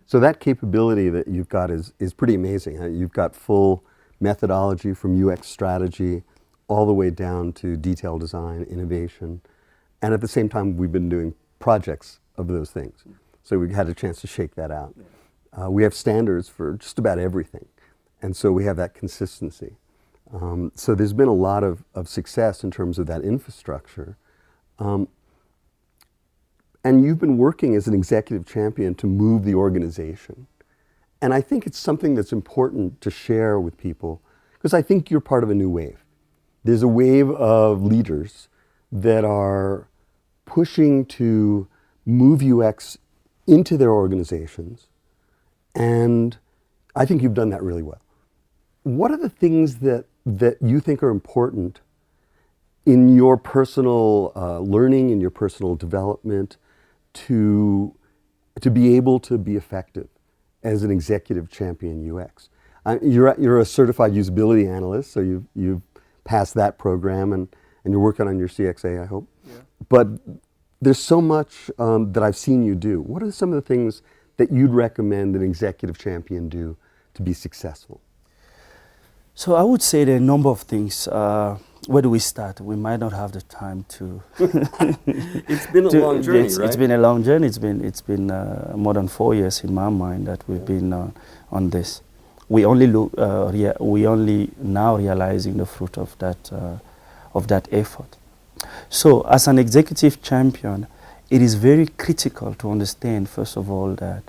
So that capability that you've got is pretty amazing. You've got full methodology from UX strategy all the way down to detail design, innovation. And at the same time, we've been doing projects of those things. So we had a chance to shake that out. We have standards for just about everything. And so we have that consistency. So there's been a lot of success in terms of that infrastructure. And you've been working as an executive champion to move the organization. And I think it's something that's important to share with people, because I think you're part of a new wave. There's a wave of leaders that are pushing to move UX into their organizations, and I think you've done that really well. What are the things that you think are important in your personal learning, in your personal development, to be able to be effective as an executive champion UX? You're a certified usability analyst, so you've passed that program, and you're working on your CXA, I hope. Yeah. But there's so much that I've seen you do. What are some of the things that you'd recommend an executive champion do to be successful? So I would say there are a number of things. Where do we start? We might not have the time to. It's been a long journey, right? It's been a long journey. It's been more than 4 years in my mind that we've been on this. We only now realizing the fruit of that effort. So as an executive champion, it is very critical to understand, first of all, that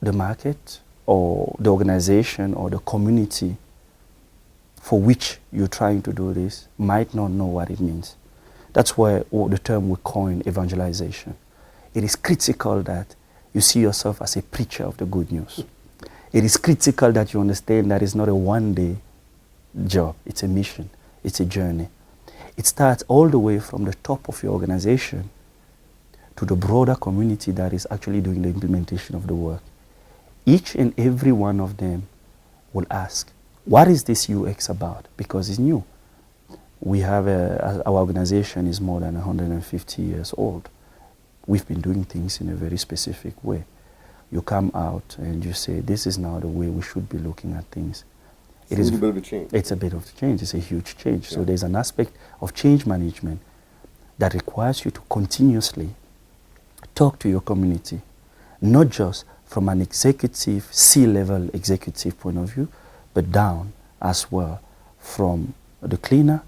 the market or the organization or the community for which you're trying to do this might not know what it means. That's why the term we coin evangelization. It is critical that you see yourself as a preacher of the good news. It is critical that you understand that it's not a one-day job. It's a mission. It's a journey. It starts all the way from the top of your organization to the broader community that is actually doing the implementation of the work. Each and every one of them will ask, what is this UX about? Because it's new. We have our organization is more than 150 years old. We've been doing things in a very specific way. You come out and you say, this is now the way we should be looking at things. It's a little bit of a change. It's a bit of a change. It's a huge change. Yeah. So there's an aspect of change management that requires you to continuously talk to your community, not just from an executive, C-level executive point of view, but down as well, from the cleaner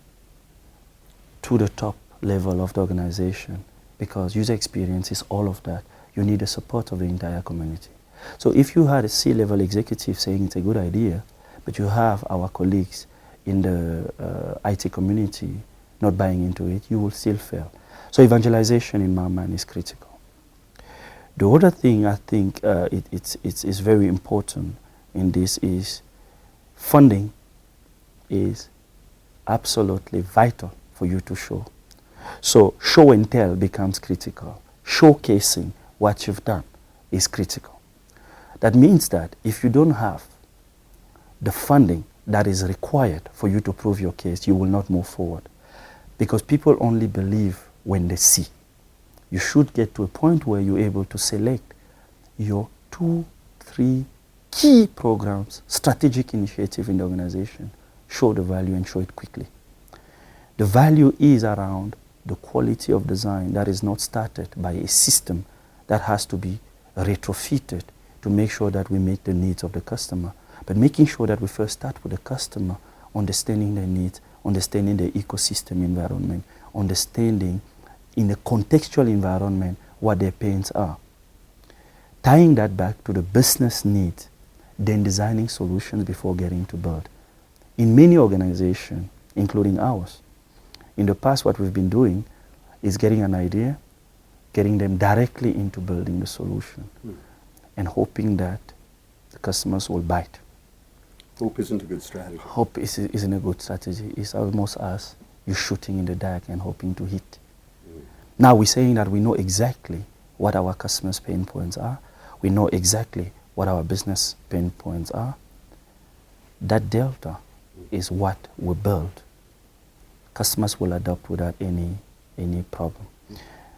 to the top level of the organization, because user experience is all of that. You need the support of the entire community. So if you had a C-level executive saying it's a good idea, but you have our colleagues in the IT community not buying into it, you will still fail. So evangelization in my mind is critical. The other thing I think it's very important in this is funding is absolutely vital for you to show. So show and tell becomes critical. Showcasing what you've done is critical. That means that if you don't have the funding that is required for you to prove your case, you will not move forward. Because people only believe when they see. You should get to a point where you're able to select your 2, 3 key programs, strategic initiative in the organization, show the value and show it quickly. The value is around the quality of design that is not started by a system that has to be retrofitted to make sure that we meet the needs of the customer, but making sure that we first start with the customer, understanding their needs, understanding the ecosystem environment, understanding in a contextual environment what their pains are. Tying that back to the business needs, then designing solutions before getting to build. In many organizations, including ours, in the past what we've been doing is getting an idea, getting them directly into building the solution, and hoping that the customers will bite. Hope isn't a good strategy. Hope isn't a good strategy. It's almost as you're shooting in the dark and hoping to hit. Now we're saying that we know exactly what our customers' pain points are. We know exactly what our business pain points are. That delta is what we build. Customers will adopt without any problem.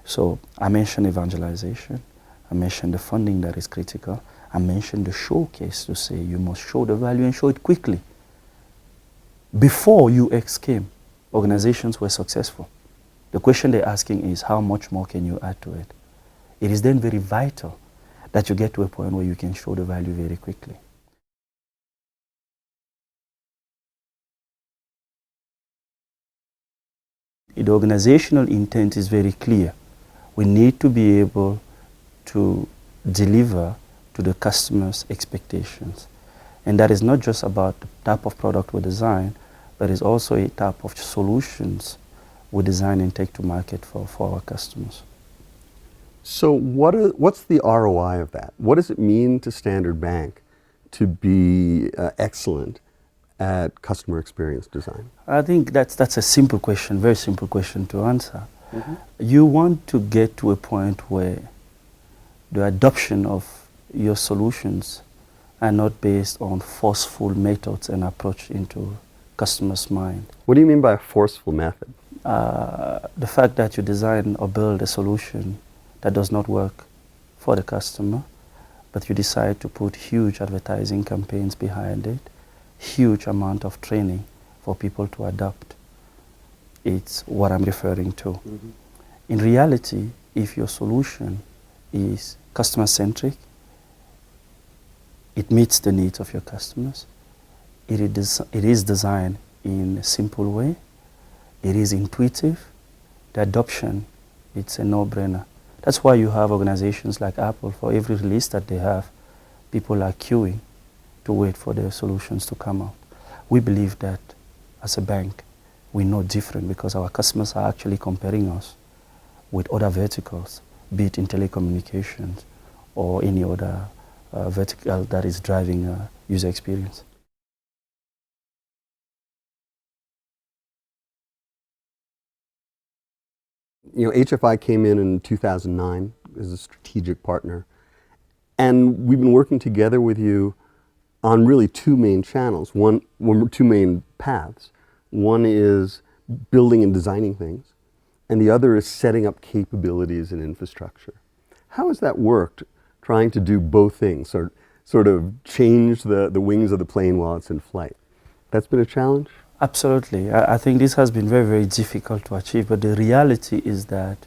So I mentioned evangelization. I mentioned the funding that is critical. I mentioned the showcase to say you must show the value and show it quickly. Before UX came, organizations were successful. The question they're asking is, how much more can you add to it? It is then very vital that you get to a point where you can show the value very quickly. The organizational intent is very clear. We need to be able to deliver to the customer's expectations. And that is not just about the type of product we design, but it's also a type of solutions we design and take to market for our customers. So what's the ROI of that? What does it mean to Standard Bank to be excellent at customer experience design? I think that's a simple question, very simple question to answer. Mm-hmm. You want to get to a point where the adoption of your solutions are not based on forceful methods and approach into customers' mind. What do you mean by a forceful method? The fact that you design or build a solution that does not work for the customer, but you decide to put huge advertising campaigns behind it, huge amount of training for people to adopt. It's what I'm referring to. Mm-hmm. In reality, if your solution is customer-centric, it meets the needs of your customers, it is designed in a simple way, it is intuitive, the adoption, it's a no-brainer. That's why you have organizations like Apple, for every release that they have, people are queuing to wait for their solutions to come out. We believe that as a bank, we know different because our customers are actually comparing us with other verticals, be it in telecommunications or any other vertical that is driving user experience. You know, HFI came in 2009 as a strategic partner, and we've been working together with you on really two main channels, two main paths. One is building and designing things, and the other is setting up capabilities and infrastructure. How has that worked, trying to do both things, sort of change the wings of the plane while it's in flight? That's been a challenge? Absolutely. I think this has been very, very difficult to achieve, but the reality is that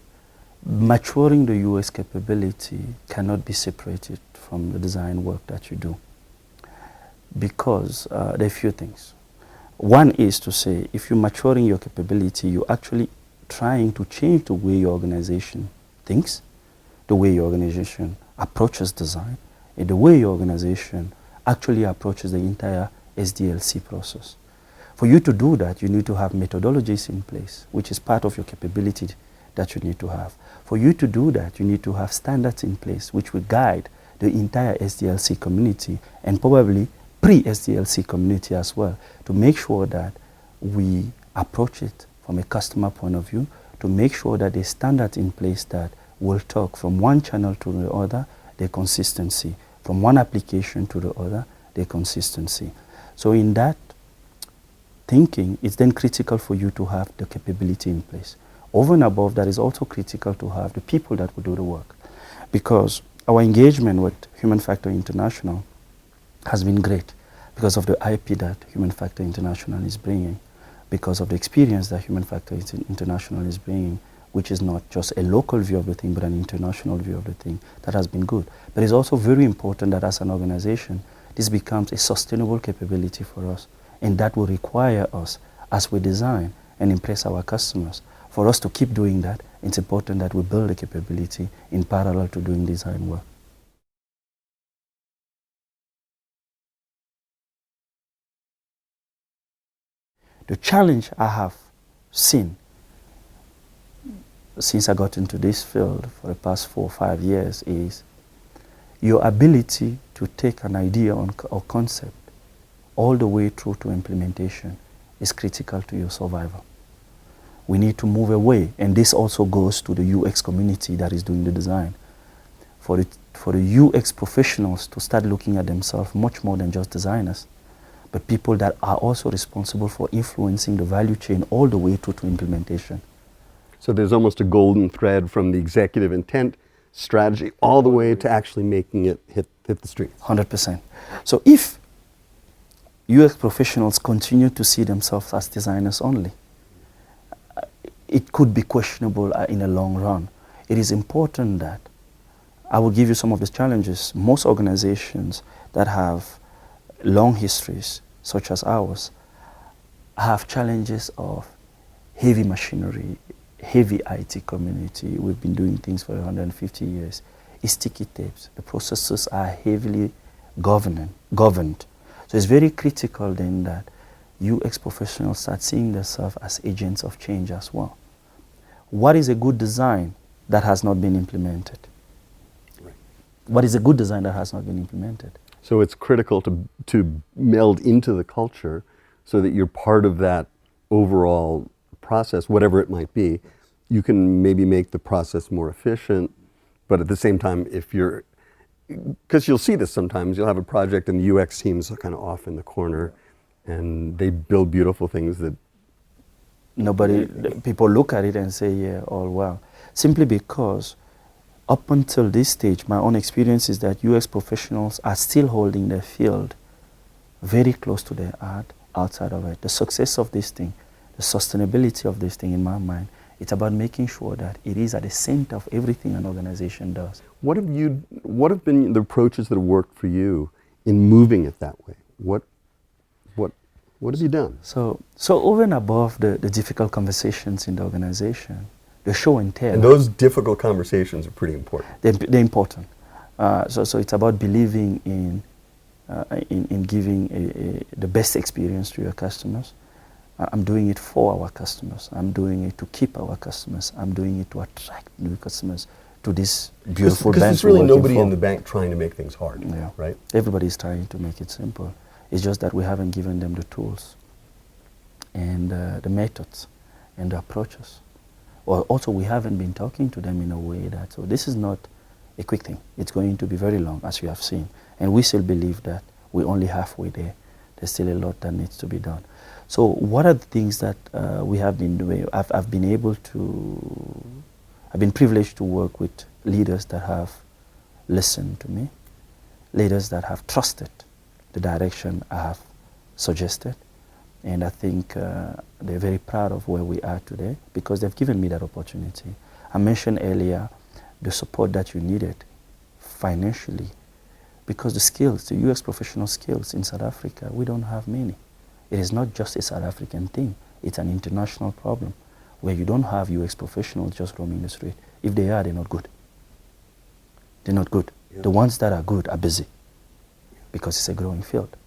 maturing the US capability cannot be separated from the design work that you do, because there are a few things. One is to say, if you're maturing your capability, you're actually trying to change the way your organization thinks, the way your organization approaches design, and the way your organization actually approaches the entire SDLC process. For you to do that, you need to have methodologies in place, which is part of your capability that you need to have. For you to do that, you need to have standards in place, which will guide the entire SDLC community and probably pre-SDLC community as well, to make sure that we approach it from a customer point of view, to make sure that there's standards in place that will talk from one channel to the other, the consistency, from one application to the other, the consistency. So in that thinking, it's then critical for you to have the capability in place. Over and above that, is also critical to have the people that will do the work, because our engagement with Human Factor International has been great because of the IP that Human Factor International is bringing, because of the experience that Human Factor International is bringing, which is not just a local view of the thing, but an international view of the thing. That has been good. But it's also very important that as an organization, this becomes a sustainable capability for us. And that will require us, as we design and impress our customers, for us to keep doing that. It's important that we build a capability in parallel to doing design work. The challenge I have seen since I got into this field for the past 4 or 5 years is your ability to take an idea or concept all the way through to implementation is critical to your survival. We need to move away, and this also goes to the UX community that is doing the design. For the UX professionals to start looking at themselves much more than just designers, but people that are also responsible for influencing the value chain all the way through to implementation. So there's almost a golden thread from the executive intent strategy, all the way to actually making it hit the streets. 100%. So if UX professionals continue to see themselves as designers only, it could be questionable in the long run. It is important that I will give you some of the challenges. Most organizations that have long histories, such as ours, have challenges of heavy machinery, heavy IT community. We've been doing things for 150 years. It's sticky tapes. The processes are heavily governed. So it's very critical then that UX professionals start seeing themselves as agents of change as well. What is a good design that has not been implemented? Right. What is a good design that has not been implemented? So it's critical to meld into the culture so that you're part of that overall process, whatever it might be. You can maybe make the process more efficient, but at the same time, if you're, because you'll see this sometimes, you'll have a project and the UX team's kind of off in the corner and they build beautiful things that people look at it and say, yeah, all well. Simply because up until this stage, my own experience is that UX professionals are still holding their field very close to their art outside of it. The success of this thing, the sustainability of this thing in my mind, it's about making sure that it is at the center of everything an organization does. What have been the approaches that have worked for you in moving it that way? What have you done? So over and above the difficult conversations in the organization, the show and tell. And those difficult conversations are pretty important. They're important. So it's about believing in giving the best experience to your customers. I'm doing it for our customers. I'm doing it to keep our customers. I'm doing it to attract new customers to this beautiful bank. Because there's really nobody in the bank trying to make thing's hard, yeah. Right? Everybody's trying to make it simple. It's just that we haven't given them the tools and the methods and the approaches. Or also we haven't been talking to them in a way that, so this is not a quick thing. It's going to be very long, as you have seen. And we still believe that we're only halfway there. There's still a lot that needs to be done. So what are the things that we have been doing? I've been privileged to work with leaders that have listened to me, leaders that have trusted the direction I have suggested. And I think they're very proud of where we are today because they've given me that opportunity. I mentioned earlier the support that you needed financially because the skills, the UX professional skills in South Africa, we don't have many. It is not just a South African thing. It's an international problem where you don't have UX professionals just roaming the street. If they are, they're not good. They're not good. Yeah. The ones that are good are busy because it's a growing field.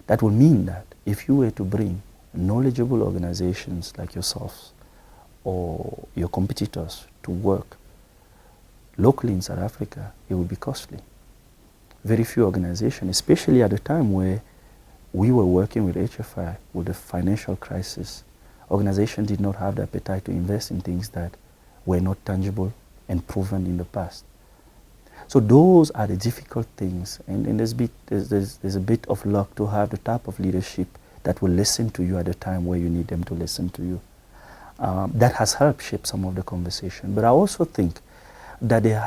That will mean that if you were to bring knowledgeable organizations like yourselves or your competitors to work locally in South Africa, it would be costly. Very few organizations, especially at the time where we were working with HFI with the financial crisis, organizations did not have the appetite to invest in things that were not tangible and proven in the past. So those are the difficult things, and there's a bit of luck to have the type of leadership that will listen to you at the time where you need them to listen to you. That has helped shape some of the conversation. But I also think that there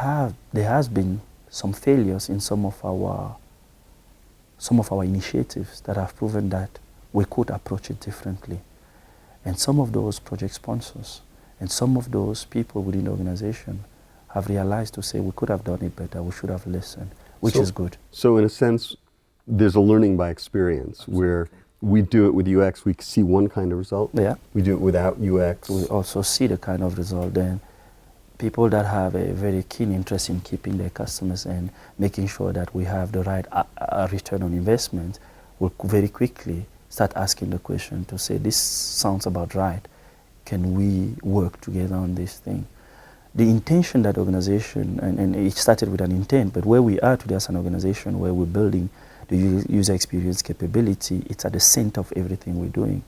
has been some failures in some of our initiatives that have proven that we could approach it differently. And some of those project sponsors and some of those people within the organization have realized to say we could have done it better, we should have listened, which is good. So in a sense, there's a learning by experience. Absolutely. Where we do it with UX, we see one kind of result. Yeah. We do it without UX. We also see the kind of result. Then people that have a very keen interest in keeping their customers and making sure that we have the right return on investment will very quickly start asking the question to say, this sounds about right. Can we work together on this thing? The intention that organization, and it started with an intent, but where we are today as an organization where we're building the user experience capability, it's at the center of everything we're doing.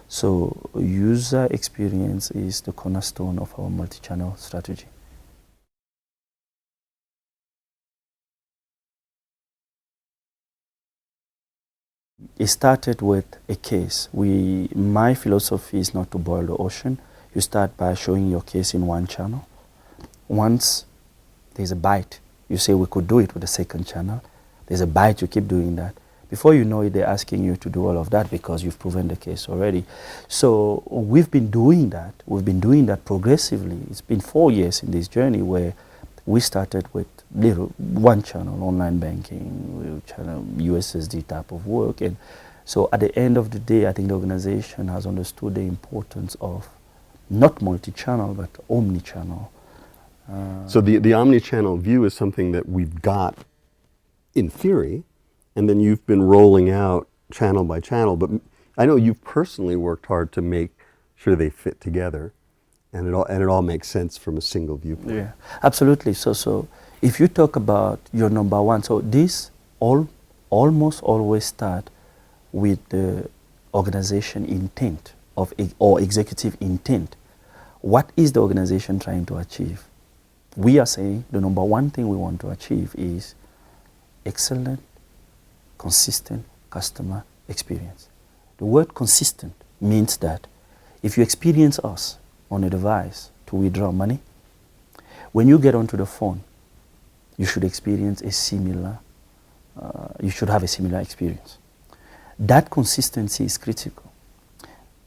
So user experience is the cornerstone of our multi-channel strategy. It started with a case. My philosophy is not to boil the ocean. You start by showing your case in one channel. Once There's a bite. You say we could do it with the second channel. There's a bite, you keep doing that. Before you know it, they're asking you to do all of that because you've proven the case already. So we've been doing that. We've been doing that progressively. It's been 4 years in this journey where we started with one channel, online banking, channel, USSD type of work. And so at the end of the day, I think the organization has understood the importance of not multi-channel, but omni-channel. So the omni-channel view is something that we've got in theory, and then you've been rolling out channel by channel. But I know you've personally worked hard to make sure they fit together, and it all makes sense from a single viewpoint. Yeah, absolutely. So if you talk about your number one, so this almost always start with the organization intent or executive intent. What is the organization trying to achieve? We are saying the number one thing we want to achieve is excellent, consistent customer experience. The word consistent means that if you experience us on a device to withdraw money, when you get onto the phone, you should experience a similar, you should have a similar experience. That consistency is critical.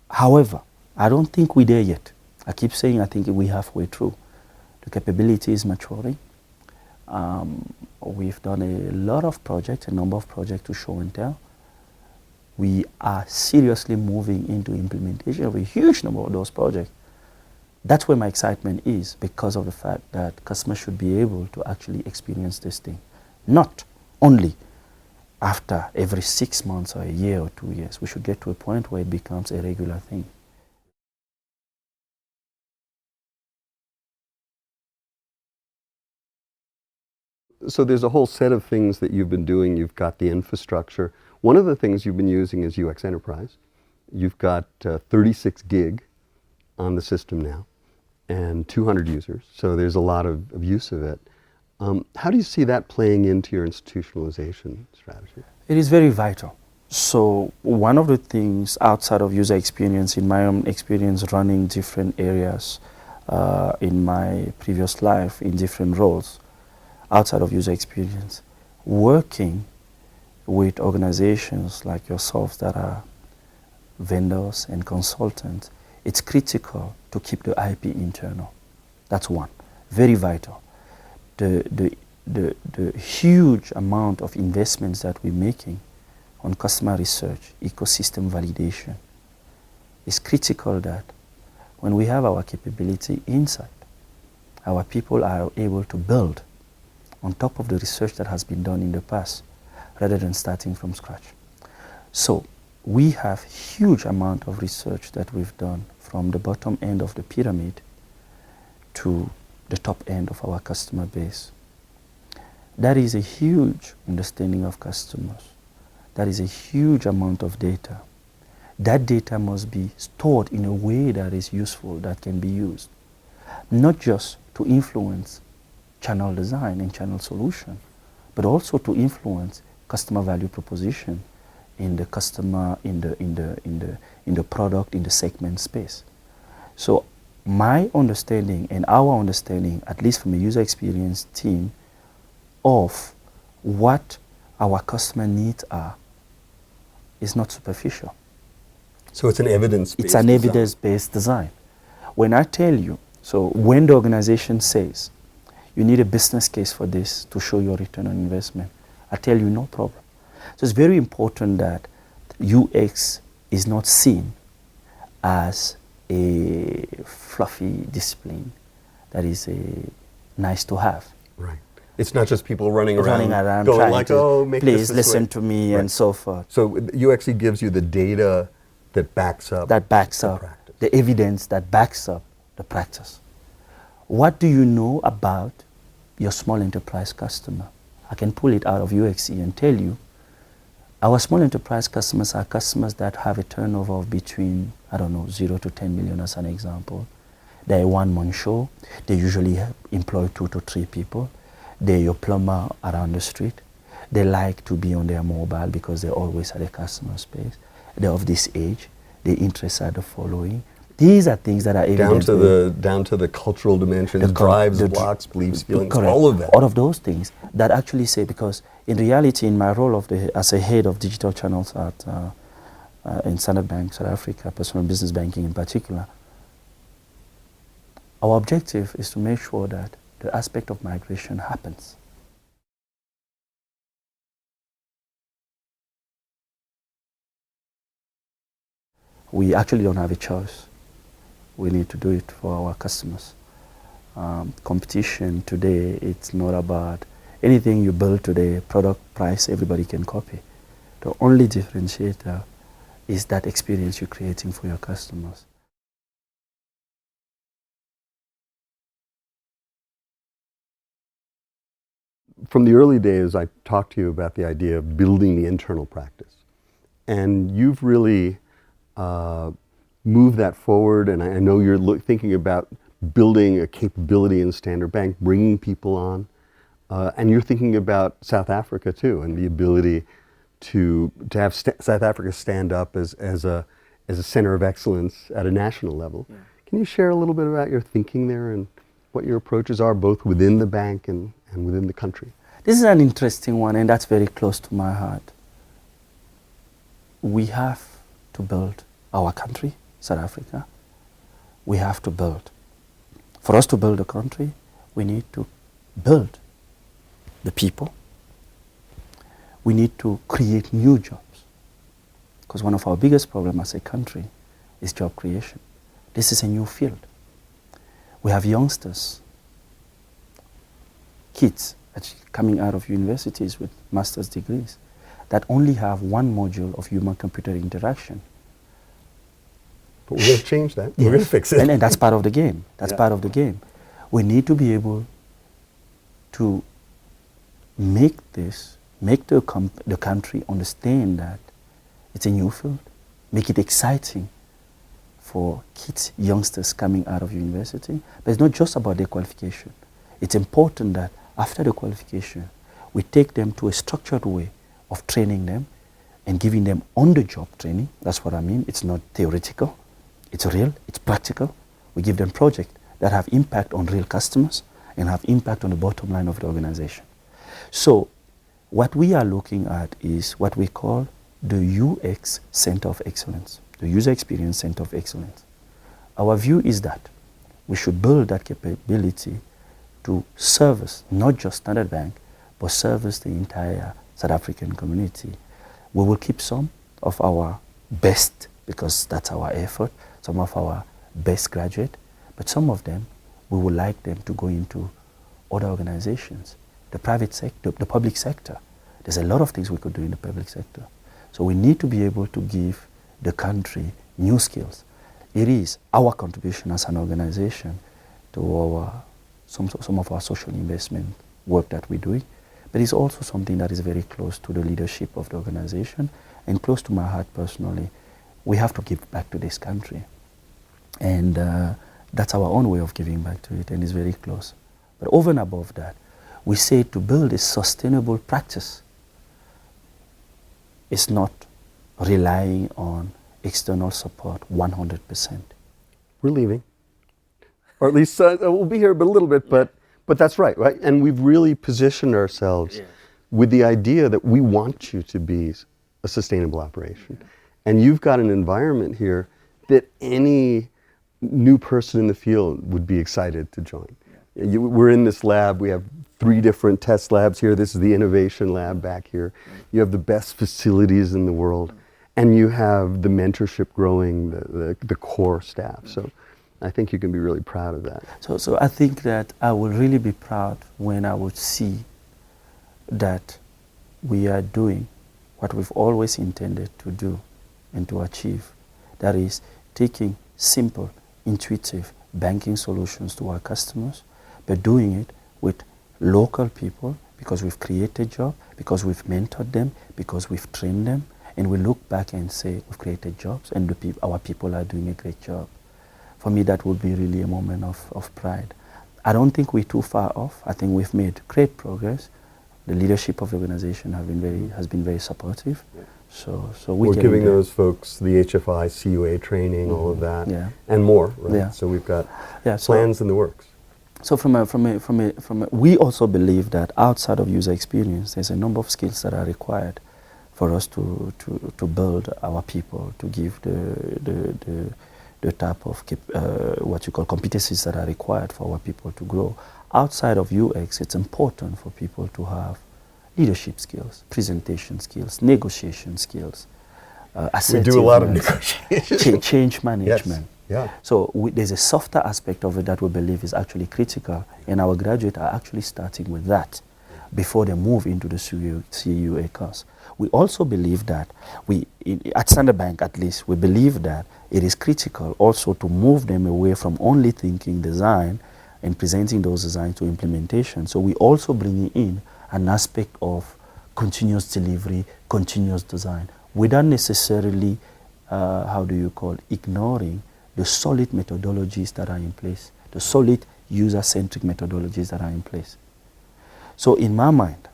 However, I don't think we're there yet. I keep saying I think we're halfway through. The capability is maturing. We've done a lot of projects, a number of projects to show and tell. We are seriously moving into implementation of a huge number of those projects. That's where my excitement is, because of the fact that customers should be able to actually experience this thing. Not only after every 6 months or a year or 2 years. We should get to a point where it becomes a regular thing. So there's a whole set of things that you've been doing. You've got the infrastructure. One of the things you've been using is UX Enterprise. You've got 36 gig on the system now and 200 users. So there's a lot of use of it. How do you see that playing into your institutionalization strategy? It is very vital. So one of the things outside of user experience, in my own experience running different areas in my previous life in different roles, outside of user experience, working with organizations like yourselves that are vendors and consultants, it's critical to keep the IP internal. That's one, very vital. The huge amount of investments that we're making on customer research, ecosystem validation, is critical that when we have our capability inside, our people are able to build on top of the research that has been done in the past, rather than starting from scratch. So we have huge amount of research that we've done from the bottom end of the pyramid to the top end of our customer base. That is a huge understanding of customers. That is a huge amount of data. That data must be stored in a way that is useful, that can be used, not just to influence channel design and channel solution, but also to influence customer value proposition in the customer, in the product, in the segment space. So my understanding and our understanding, at least from a user experience team, of what our customer needs are, is not superficial. So it's an evidence-based It's an evidence-based design. When I tell you, so when the organization says, you need a business case for this to show your return on investment, I tell you, no problem. So it's very important that UX is not seen as a fluffy discipline that is nice to have. Right. It's not just people running around going trying like, to, oh, make please this listen way. to me, Right. and so forth. So UX gives you the data that backs up the practice. the evidence that backs up the practice. What do you know about your small enterprise customer? I can pull it out of UXE and tell you, our small enterprise customers are customers that have a turnover of between, I don't know, 0 to 10 million as an example. They're a one-man show. They usually employ 2 to 3 people. They're your plumber around the street. They like to be on their mobile because they're always at a customer space. They're of this age. Their interests are the following. These are things that are evident. Down to the cultural dimensions, drives, blocks, beliefs, feelings, correct, all of that. All of those things that actually say, because in reality, in my role as a head of digital channels in Standard Bank, South Africa, personal business banking in particular, our objective is to make sure that the aspect of migration happens. We actually don't have a choice. We need to do it for our customers. Competition today, it's not about anything you build today, product, price, everybody can copy. The only differentiator is that experience you're creating for your customers. From the early days, I talked to you about the idea of building the internal practice. And you've really move that forward, and I know you're thinking about building a capability in Standard Bank, bringing people on, and you're thinking about South Africa too, and the ability to have South Africa stand up as a center of excellence at a national level. Yeah. Can you share a little bit about your thinking there and what your approaches are, both within the bank and within the country? This is an interesting one, and that's very close to my heart. We have to build our country, South Africa. We have to build. For us to build a country, we need to build the people. We need to create new jobs. Because one of our biggest problems as a country is job creation. This is a new field. We have youngsters, kids coming out of universities with master's degrees that only have one module of human-computer interaction. But we're going to change that. Yes. We're going to fix it. And that's part of the game. That's part of the game. We need to be able to make the country understand that it's a new field, make it exciting for kids, youngsters coming out of university. But it's not just about their qualification. It's important that after the qualification, we take them to a structured way of training them and giving them on-the-job training. That's what I mean. It's not theoretical. It's real, it's practical. We give them projects that have impact on real customers and have impact on the bottom line of the organization. So what we are looking at is what we call the UX Center of Excellence, the User Experience Center of Excellence. Our view is that we should build that capability to service not just Standard Bank, but service the entire South African community. We will keep some of our best, because that's our effort, some of our best graduates, but some of them, we would like them to go into other organizations, the private sector, the public sector. There's a lot of things we could do in the public sector. So we need to be able to give the country new skills. It is our contribution as an organization to some of our social investment work that we're doing, but it's also something that is very close to the leadership of the organization and close to my heart personally. We have to give back to this country. And that's our own way of giving back to it, and it's very close. But over and above that, we say to build a sustainable practice is not relying on external support 100%. We're leaving. Or at least we'll be here a little bit, but that's right? And we've really positioned ourselves with the idea that we want you to be a sustainable operation. And you've got an environment here that any new person in the field would be excited to join. We're in this lab. We have 3 different test labs here. This is the innovation lab back here. You have the best facilities in the world, and you have the mentorship growing, the core staff. So I think you can be really proud of that. So I think that I will really be proud when I would see that we are doing what we've always intended to do and to achieve. That is taking simple, intuitive banking solutions to our customers, but doing it with local people, because we've created jobs, because we've mentored them, because we've trained them, and we look back and say we've created jobs and our people are doing a great job. For me, that would be really a moment of pride. I don't think we're too far off. I think we've made great progress. The leadership of the organization has been very supportive. So we're getting giving there. those folks the HFI, CUA training, all of that, Yeah. and more, right? Yeah. So we've got Yeah, so- plans in the works. So we also believe that outside of user experience, there's a number of skills that are required for us to build our people, to give the type of what you call competencies that are required for our people to grow. Outside of UX, it's important for people to have leadership skills, presentation skills, negotiation skills, We do a lot of assertiveness, negotiation. change management. Yeah. So there's a softer aspect of it that we believe is actually critical, and our graduates are actually starting with that before they move into the CUA course. We also believe that at Standard Bank at least, we believe that it is critical also to move them away from only thinking design and presenting those designs to implementation. So we also bring in an aspect of continuous delivery, continuous design, without necessarily, ignoring the solid methodologies that are in place, the solid user-centric methodologies that are in place. So in my mind,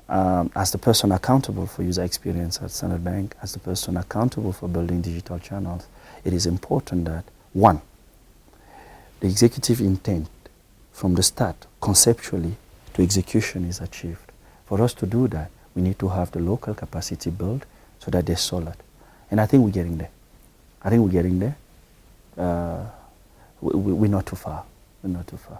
as the person accountable for user experience at Standard Bank, as the person accountable for building digital channels, it is important that, one, the executive intent from the start, conceptually, to execution is achieved. For us to do that, we need to have the local capacity built so that they're solid. And I think we're getting there. We're not too far. We're not too far.